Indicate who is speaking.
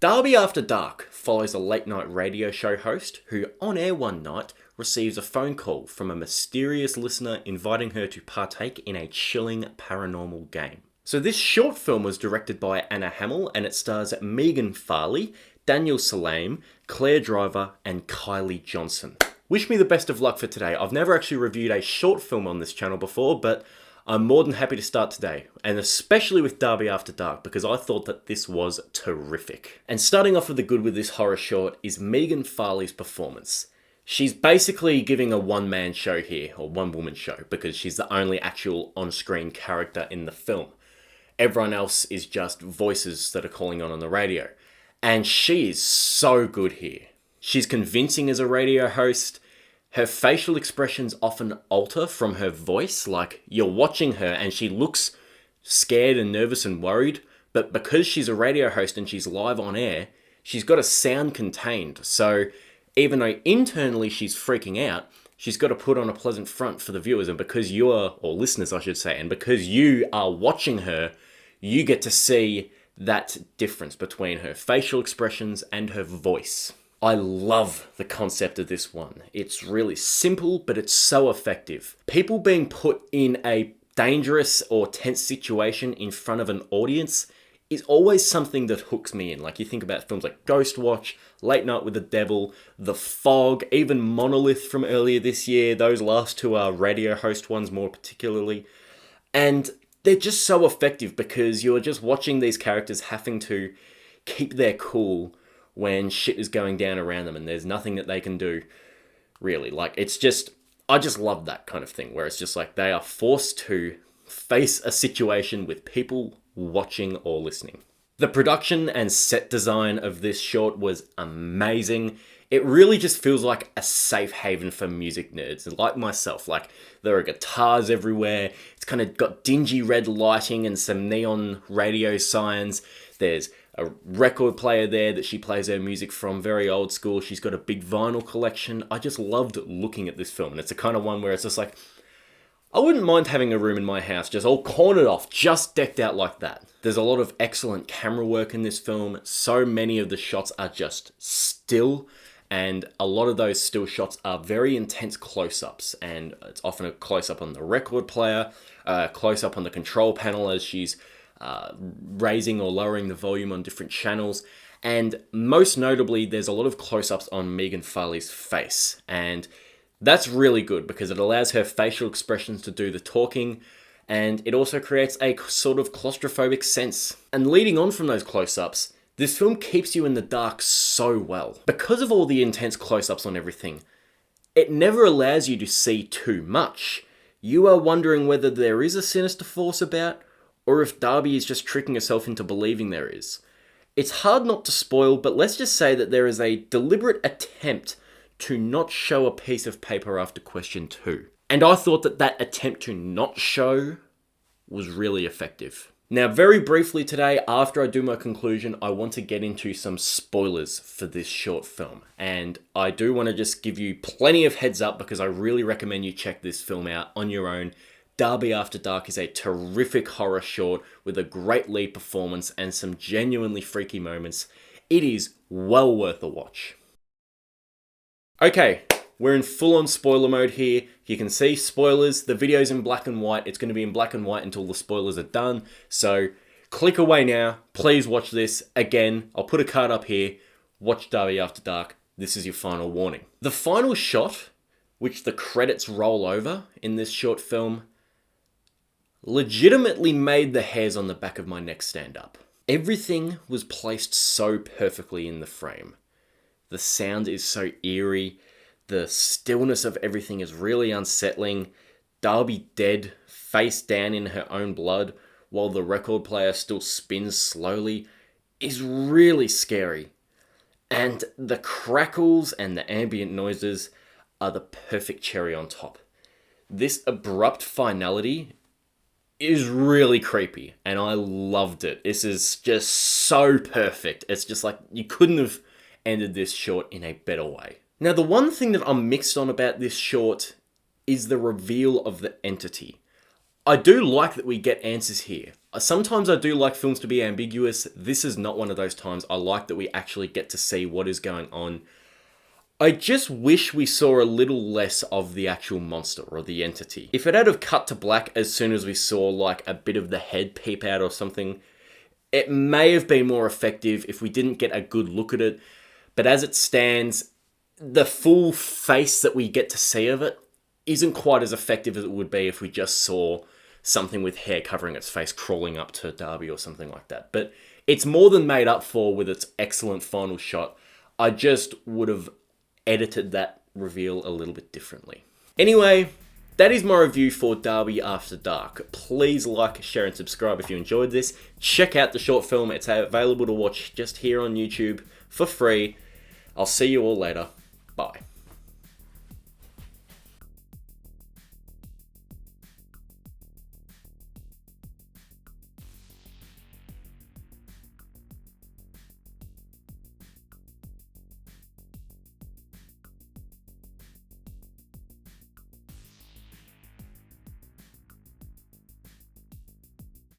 Speaker 1: Darby After Dark follows a late night radio show host who, on air one night, receives a phone call from a mysterious listener inviting her to partake in a chilling paranormal game. So this short film was directed by Anna Hamill and it stars Megan Farley, Daniel Salame, Claire Driver and Kylie Johnson. Wish me the best of luck for today. I've never actually reviewed a short film on this channel before, but I'm more than happy to start today, and especially with Darby After Dark, because I thought that this was terrific. And starting off with the good with this horror short is Megan Farley's performance. She's basically giving a one-man show here, or one-woman show, because she's the only actual on-screen character in the film. Everyone else is just voices that are calling on the radio. And she is so good here. She's convincing as a radio host. Her facial expressions often alter from her voice, like you're watching her and she looks scared and nervous and worried, but because she's a radio host and she's live on air, she's got to sound contained. So even though internally she's freaking out, she's got to put on a pleasant front for the viewers, and because you're, or listeners I should say, and because you are watching her, you get to see that difference between her facial expressions and her voice. I love the concept of this one. It's really simple, but it's so effective. People being put in a dangerous or tense situation in front of an audience is always something that hooks me in. Like you think about films like Ghost Watch, Late Night with the Devil, The Fog, even Monolith from earlier this year. Those last two are radio host ones more particularly. And they're just so effective because you're just watching these characters having to keep their cool when shit is going down around them and there's nothing that they can do, really. Like, it's just, I just love that kind of thing, where it's just like they are forced to face a situation with people watching or listening. The production and set design of this short was amazing. It really just feels like a safe haven for music nerds, like myself. Like, there are guitars everywhere, it's kind of got dingy red lighting and some neon radio signs. There's a record player there that she plays her music from, very old school. She's got a big vinyl collection. I just loved looking at this film, and it's the kind of one where it's just like, I wouldn't mind having a room in my house just all cornered off, just decked out like that. There's a lot of excellent camera work in this film. So many of the shots are just still, and a lot of those still shots are very intense close-ups, and it's often a close-up on the record player, close-up on the control panel as she's raising or lowering the volume on different channels, and most notably there's a lot of close-ups on Megan Farley's face, and that's really good because it allows her facial expressions to do the talking, and it also creates a sort of claustrophobic sense. And leading on from those close-ups, this film keeps you in the dark so well. Because of all the intense close-ups on everything, it never allows you to see too much. You are wondering whether there is a sinister force about, or if Darby is just tricking herself into believing there is. It's hard not to spoil, but let's just say that there is a deliberate attempt to not show a piece of paper after question 2. And I thought that that attempt to not show was really effective. Now, very briefly today, after I do my conclusion, I want to get into some spoilers for this short film. And I do want to just give you plenty of heads up because I really recommend you check this film out on your own. Darby After Dark is a terrific horror short with a great lead performance and some genuinely freaky moments. It is well worth a watch. Okay, we're in full-on spoiler mode here. You can see spoilers. The video's in black and white. It's going to be in black and white until the spoilers are done. So click away now. Please watch this. Again, I'll put a card up here. Watch Darby After Dark. This is your final warning. The final shot, which the credits roll over in this short film, legitimately made the hairs on the back of my neck stand up. Everything was placed so perfectly in the frame. The sound is so eerie. The stillness of everything is really unsettling. Darby dead, face down in her own blood, while the record player still spins slowly, is really scary. And the crackles and the ambient noises are the perfect cherry on top. This abrupt finality is really creepy, and I loved it. This is just so perfect. It's just like, you couldn't have ended this short in a better way. Now, the one thing that I'm mixed on about this short is the reveal of the entity. I do like that we get answers here, Sometimes I do like films to be ambiguous. This is not one of those times. I like that we actually get to see what is going on. I just wish we saw a little less of the actual monster or the entity. If it had have cut to black as soon as we saw like a bit of the head peep out or something, it may have been more effective if we didn't get a good look at it. But as it stands, the full face that we get to see of it isn't quite as effective as it would be if we just saw something with hair covering its face crawling up to Darby or something like that. But it's more than made up for with its excellent final shot. I just would have edited that reveal a little bit differently. Anyway, that is my review for Darby After Dark. Please like, share, and subscribe if you enjoyed this. Check out the short film. It's available to watch just here on YouTube for free. I'll see you all later. Bye.